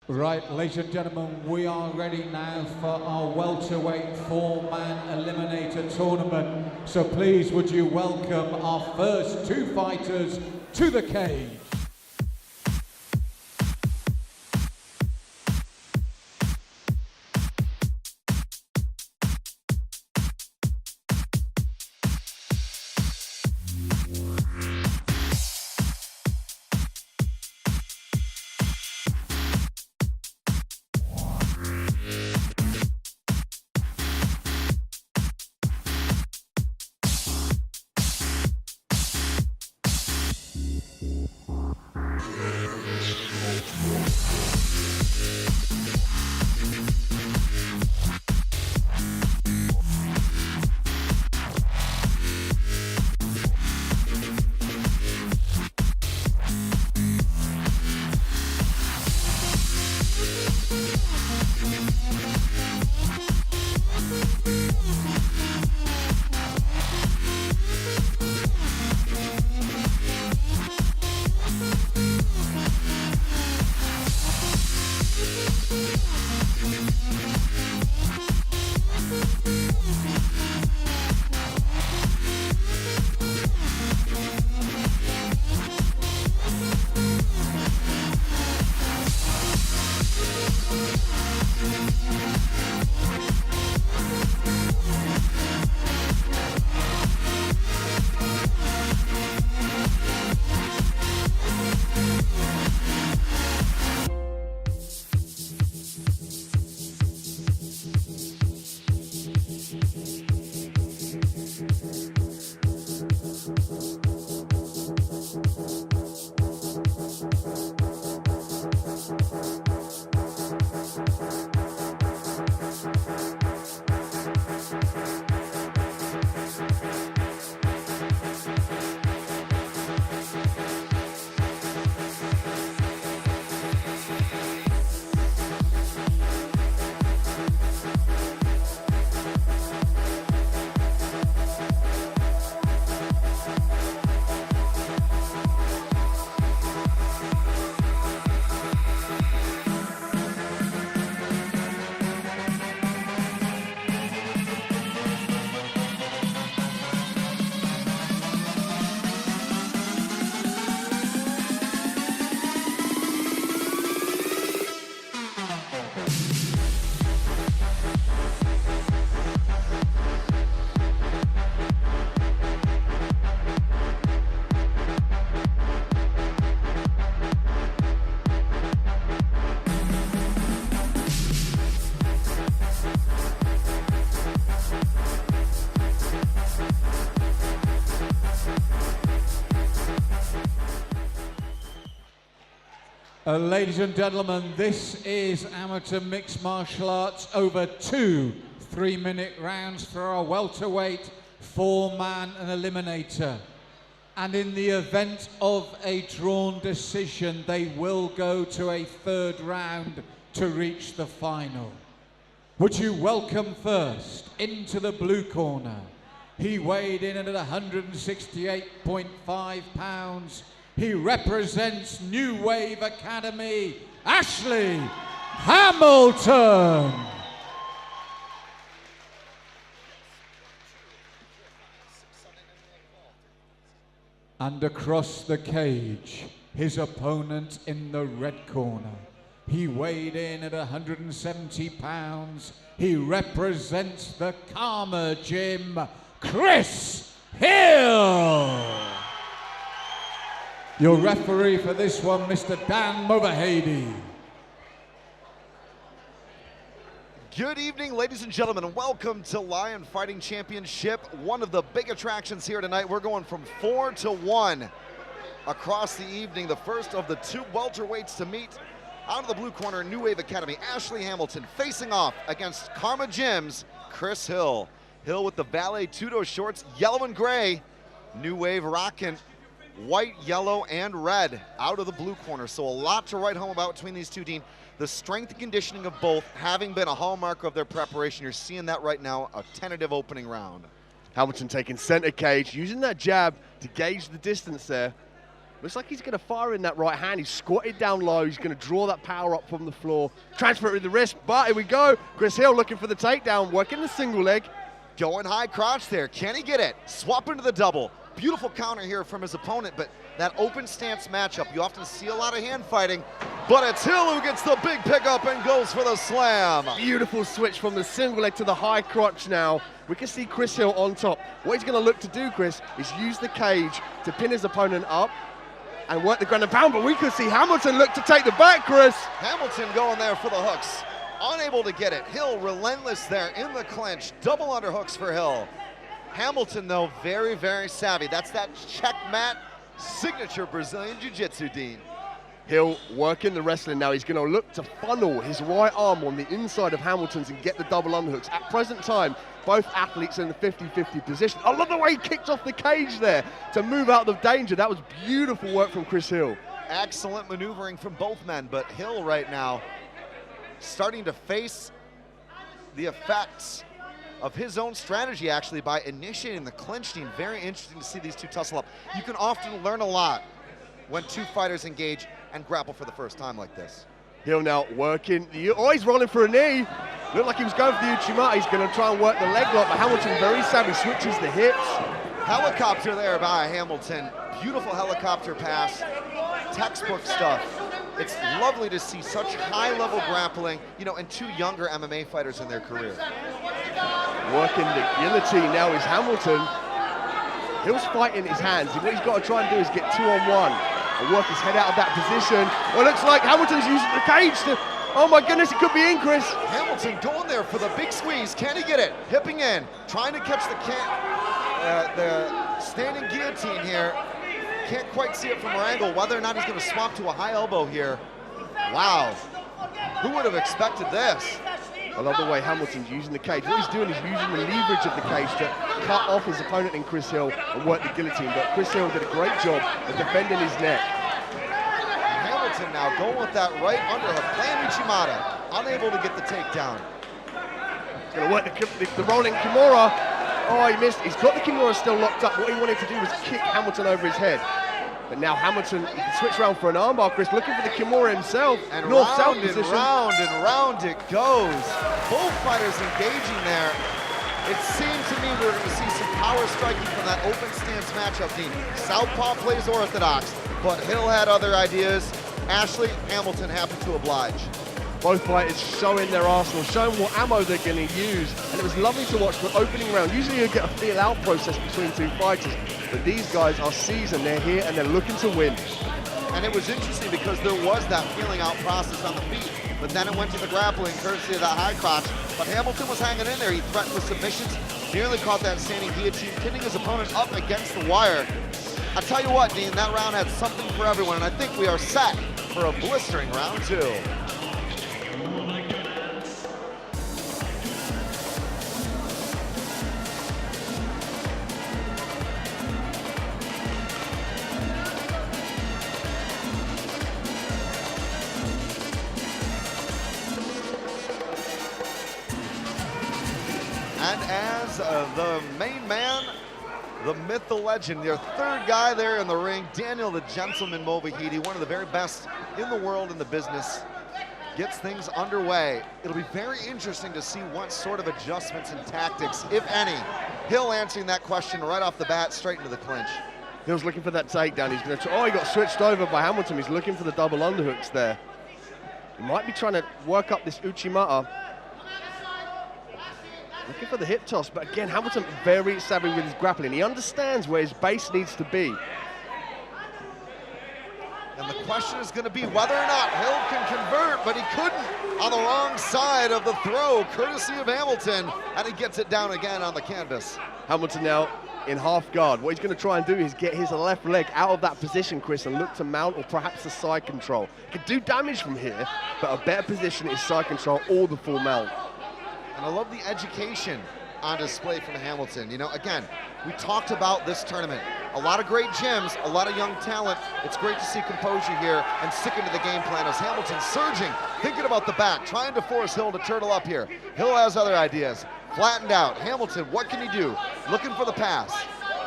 Right, ladies and gentlemen, we are ready now for our welterweight four-man eliminator tournament. So please would you welcome our first two fighters to the cage. Ladies and gentlemen, this is amateur mixed martial arts over 2 3-minute rounds for our welterweight four-man and eliminator. And in the event of a drawn decision, they will go to a third round to reach the final. Would you welcome first into the blue corner? He weighed in at 168.5 pounds. He represents New Wave Academy, Ashley Hamilton. And across the cage, his opponent in the red corner. He weighed in at 170 pounds. He represents the Karma Gym, Chris Hill. Your referee for this one, Mr. Dan Movahedi. Good evening, ladies and gentlemen, and welcome to Lion Fighting Championship. One of the big attractions here tonight. We're going from 4 to 1 across the evening. The first of the two welterweights to meet. Out of the blue corner, New Wave Academy, Ashley Hamilton facing off against Karma Gym's Chris Hill. Hill with the Valet Tudo shorts, yellow and gray. New Wave rocking white, yellow, and red out of the blue corner. So a lot to write home about between these two teams. The strength and conditioning of both having been a hallmark of their preparation. You're seeing that right now, a tentative opening round. Hamilton taking center cage, using that jab to gauge the distance there. Looks like he's going to fire in that right hand. He's squatted down low. He's going to draw that power up from the floor, transfer it with the wrist, but here we go. Chris Hill looking for the takedown, working the single leg. Going high crotch there. Can he get it? Swap into the double. Beautiful counter here from his opponent, but that open stance matchup, you often see a lot of hand fighting, but it's Hill who gets the big pickup and goes for the slam. Beautiful switch from the single leg to the high crotch now. We can see Chris Hill on top. What he's going to look to do, Chris, is use the cage to pin his opponent up and work the ground and pound, but we can see Hamilton look to take the back, Chris. Hamilton going there for the hooks. Unable to get it. Hill relentless there in the clinch. Double underhooks for Hill. Hamilton, though, very, very savvy. That's that checkmate signature Brazilian Jiu-Jitsu, Dean. Hill working the wrestling now. He's going to look to funnel his right arm on the inside of Hamilton's and get the double underhooks. At present time, both athletes in the 50-50 position. I love the way he kicked off the cage there to move out of danger. That was beautiful work from Chris Hill. Excellent maneuvering from both men, but Hill right now starting to face the effects of his own strategy, actually, by initiating the clinch. Team. Very interesting to see these two tussle up. You can often learn a lot when two fighters engage and grapple for the first time like this. Hill now working. Oh, he's rolling for a knee. Looked like he was going for the Uchimata. He's going to try and work the leg lock, but Hamilton very savvy, switches the hips. Helicopter there by Hamilton. Beautiful helicopter pass. Textbook stuff. It's lovely to see such high-level grappling, you know, and two younger MMA fighters in their career. Working the guillotine now is Hamilton. Hill's fighting his hands. What he's got to try and do is get 2-on-1 and work his head out of that position. Well, it looks like Hamilton's using the cage to, oh my goodness, it could be in, Chris. Hamilton going there for the big squeeze. Can he get it? Hipping in, trying to catch the standing guillotine here. Can't quite see it from our angle, whether or not he's going to swap to a high elbow here. Wow, who would have expected this? I love the way Hamilton's using the cage. What he's doing is using the leverage of the cage to cut off his opponent in Chris Hill and work the guillotine, but Chris Hill did a great job of defending his neck. Hamilton now going with that right underhook, playing Uchimata, unable to get the takedown. He's going to work the rolling Kimura. Oh, he missed. He's got the Kimura still locked up. What he wanted to do was kick Hamilton over his head. But now Hamilton, he can switch around for an armbar, Chris, looking for the Kimura himself. And North-south round position. and round it goes. Both fighters engaging there. It seemed to me we were going to see some power striking from that open stance matchup, Dean. Southpaw plays orthodox, but Hill had other ideas. Ashley, Hamilton happy to oblige. Both fighters showing their arsenal, showing what ammo they're going to use, and it was lovely to watch the opening round. Usually you get a feel-out process between two fighters, but these guys are seasoned, they're here, and they're looking to win. And it was interesting because there was that feeling-out process on the feet, but then it went to the grappling, courtesy of that high crotch. But Hamilton was hanging in there. He threatened with submissions, nearly caught that standing guillotine, pinning his opponent up against the wire. I tell you what, Dean, that round had something for everyone, and I think we are set for a blistering round two. And as the main man, the myth, the legend, their third guy there in the ring, Daniel the Gentleman Movahidi, one of the very best in the world in the business, gets things underway. It'll be very interesting to see what sort of adjustments and tactics, if any. Hill answering that question right off the bat, straight into the clinch. Hill's looking for that takedown. He's going to try, oh, he got switched over by Hamilton. He's looking for the double underhooks there. He might be trying to work up this Uchimata. Looking for the hip toss, but again, Hamilton very savvy with his grappling. He understands where his base needs to be. And the question is going to be whether or not Hill can convert, but he couldn't on the wrong side of the throw, courtesy of Hamilton, and he gets it down again on the canvas. Hamilton now in half guard. What he's going to try and do is get his left leg out of that position, Chris, and look to mount or perhaps a side control. He could do damage from here, but a better position is side control or the full mount. And I love the education on display from Hamilton. You know, again, we talked about this tournament. A lot of great gyms, a lot of young talent. It's great to see composure here and sticking to the game plan as Hamilton surging, thinking about the back, trying to force Hill to turtle up here. Hill has other ideas. Flattened out. Hamilton, what can he do? Looking for the pass.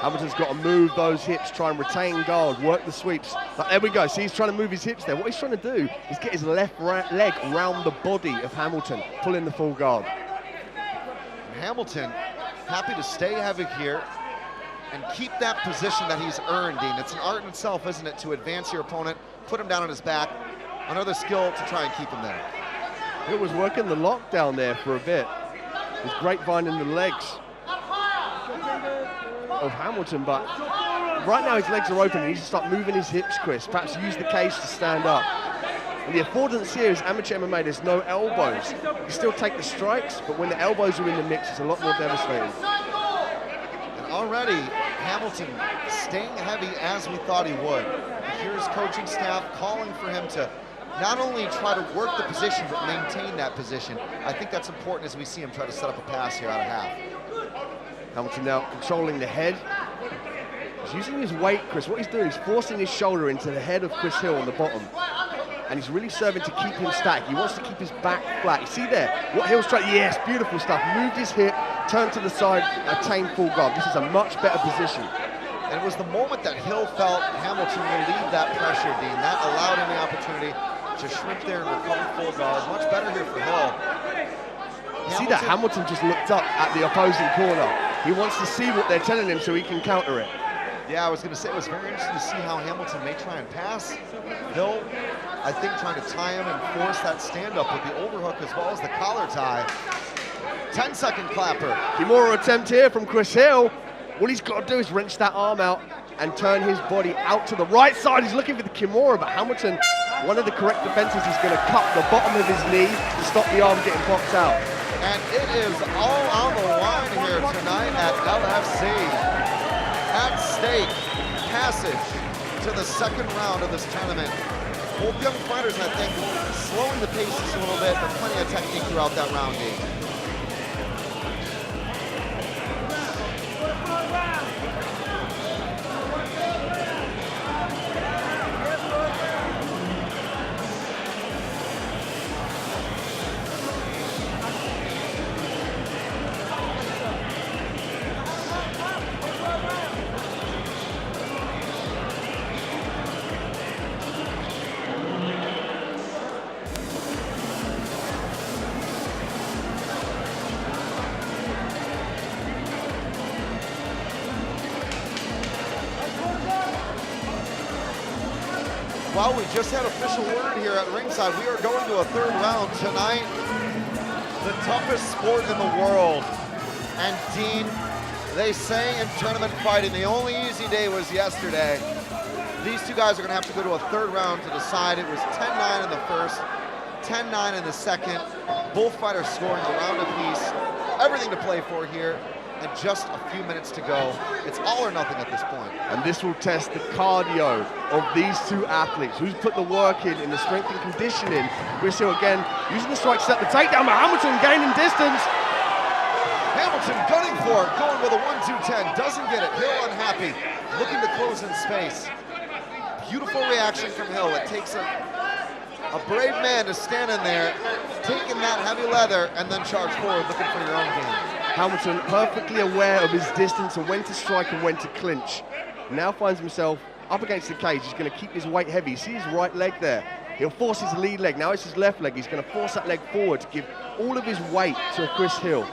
Hamilton's got to move those hips, try and retain guard, work the sweeps. But there we go. See, he's trying to move his hips there. What he's trying to do is get his left leg around the body of Hamilton, pull in the full guard. Hamilton happy to stay heavy here and keep that position that he's earned, Dean. It's an art in itself, isn't it, to advance your opponent, put him down on his back. Another skill to try and keep him there. It was working the lockdown there for a bit. His grapevine in the legs of Hamilton, but right now his legs are open. He needs to start moving his hips, Chris. Perhaps use the cage to stand up. And the affordance here is amateur MMA, there's no elbows. You still take the strikes, but when the elbows are in the mix, it's a lot more devastating. And already, Hamilton staying heavy as we thought he would. Here's coaching staff calling for him to not only try to work the position, but maintain that position. I think that's important as we see him try to set up a pass here out of half. Hamilton now controlling the head. He's using his weight, Chris. What he's doing is forcing his shoulder into the head of Chris Hill on the bottom. And he's really serving to keep him stacked. He wants to keep his back flat. You see there, what Hill's trying, yes, beautiful stuff. Moved his hip, turned to the side, attained full guard. This is a much better position. And it was the moment that Hill felt Hamilton relieve that pressure, Dean. That allowed him the opportunity to shrink there and recover full guard. Much better here for Hill. See that Hamilton just looked up at the opposing corner. He wants to see what they're telling him so he can counter it. Yeah, I was going to say it was very interesting to see how Hamilton may try and pass. Hill, I think, trying to tie him and force that stand-up with the overhook as well as the collar tie. 10-second clapper. Kimura attempt here from Chris Hill. What he's got to do is wrench that arm out and turn his body out to the right side. He's looking for the Kimura, but Hamilton, one of the correct defenses, is going to cut the bottom of his knee to stop the arm getting boxed out. And it is all on the line here tonight at LFC. At stake, passage to the second round of this tournament. Both young fighters, I think, slowing the pace just a little bit, but plenty of technique throughout that round game. Well, we just had official word here at ringside. We are going to a third round tonight. The toughest sport in the world. And Dean, they say in tournament fighting, the only easy day was yesterday. These two guys are going to have to go to a third round to decide. It was 10-9 in the first, 10-9 in the second. Both fighters scoring a round apiece. Everything to play for here. And just a few minutes to go. It's all or nothing at this point. And this will test the cardio of these two athletes. Who's put the work in the strength and conditioning. Chris Hill again using the strike to set the takedown, but Hamilton gaining distance. Hamilton gunning for it, going with a 1-2-10, doesn't get it. Hill unhappy, looking to close in space. Beautiful reaction from Hill. It takes a brave man to stand in there, taking that heavy leather, and then charge forward, looking for your own game. Hamilton perfectly aware of his distance and when to strike and when to clinch. Now finds himself up against the cage. He's going to keep his weight heavy. See his right leg there. He'll force his lead leg. Now it's his left leg. He's going to force that leg forward to give all of his weight to Chris Hill.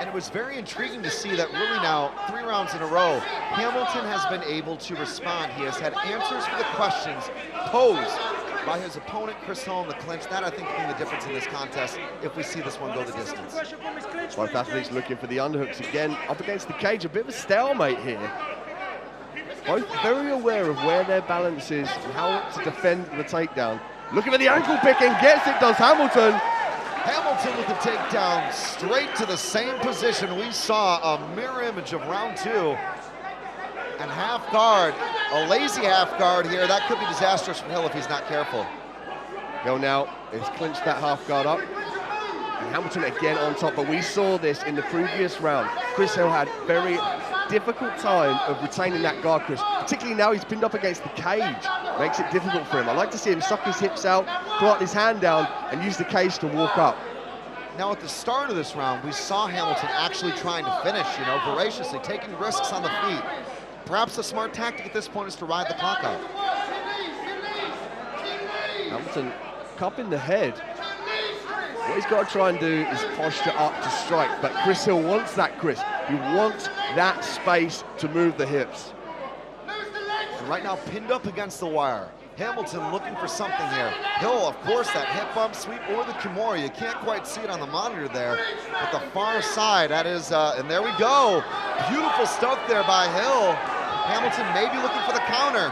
And it was very intriguing to see that really now, 3 rounds in a row, Hamilton has been able to respond. He has had answers for the questions posed by his opponent, Chris Hill, in the clinch. That, I think, being the difference in this contest if we see this one go the distance. Both athletes looking for the underhooks again, up against the cage. A bit of a stalemate here. Both very aware of where their balance is and how to defend the takedown. Looking for the ankle pick and gets it, does Hamilton. Hamilton with the takedown straight to the same position. We saw a mirror image of round 2. And half guard, a lazy half guard here. That could be disastrous for Hill if he's not careful. Hill now has clinched that half guard up. And Hamilton again on top, but we saw this in the previous round. Chris Hill had very difficult time of retaining that guard, Chris. Particularly now he's pinned up against the cage. Makes it difficult for him. I like to see him suck his hips out, pull out his hand down, and use the cage to walk up. Now at the start of this round, we saw Hamilton actually trying to finish, you know, voraciously, taking risks on the feet. Perhaps a smart tactic at this point is to ride the clock out. Hamilton cupping the head. What he's got to try and do is posture up to strike, but Chris Hill wants that, Chris. He wants that space to move the hips. And right now, pinned up against the wire. Hamilton looking for something here. Hill, of course, that hip bump sweep or the Kimura. You can't quite see it on the monitor there, but the far side, that is, and there we go. Beautiful stuff there by Hill. Hamilton maybe looking for the counter.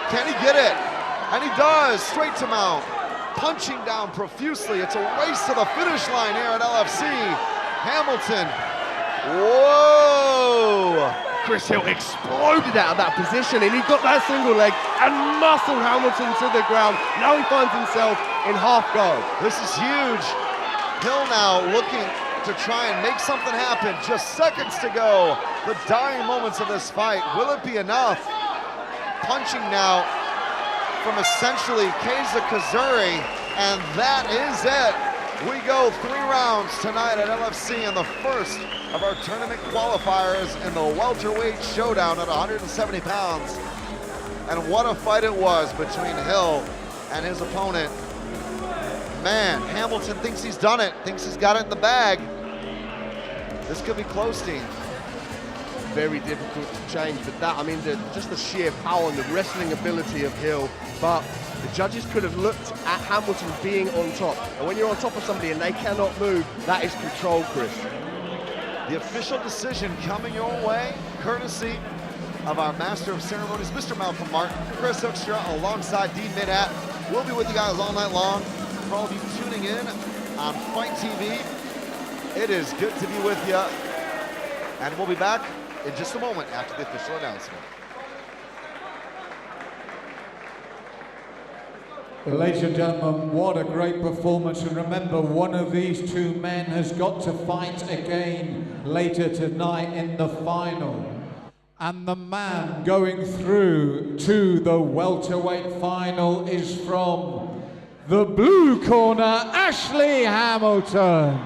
Can he get it? And he does, straight to mount. Punching down profusely. It's a race to the finish line here at LFC. Hamilton, whoa! Chris Hill exploded out of that position, and he got that single leg and muscled Hamilton to the ground. Now he finds himself in half guard. This is huge. Hill now looking to try and make something happen. Just seconds to go. The dying moments of this fight. Will it be enough? Punching now from essentially Keiza Kazuri, and that is it. We go 3 rounds tonight at LFC in the first of our tournament qualifiers in the welterweight showdown at 170 pounds. And what a fight it was between Hill and his opponent. Man, Hamilton thinks he's done it, thinks he's got it in the bag. This could be close, Dean. Very difficult to change, but that, I mean, just the sheer power and the wrestling ability of Hill, but the judges could have looked at Hamilton being on top. And when you're on top of somebody and they cannot move, that is control, Chris. The official decision coming your way, courtesy of our Master of Ceremonies, Mr. Malcolm Martin, Chris Hoekstra, alongside Dean Midat. We'll be with you guys all night long. For all of you tuning in on Fight TV, it is good to be with you. And we'll be back in just a moment after the official announcement. Well, ladies and gentlemen, what a great performance. And remember, one of these two men has got to fight again later tonight in the final. And the man going through to the welterweight final is from the blue corner, Ashley Hamilton.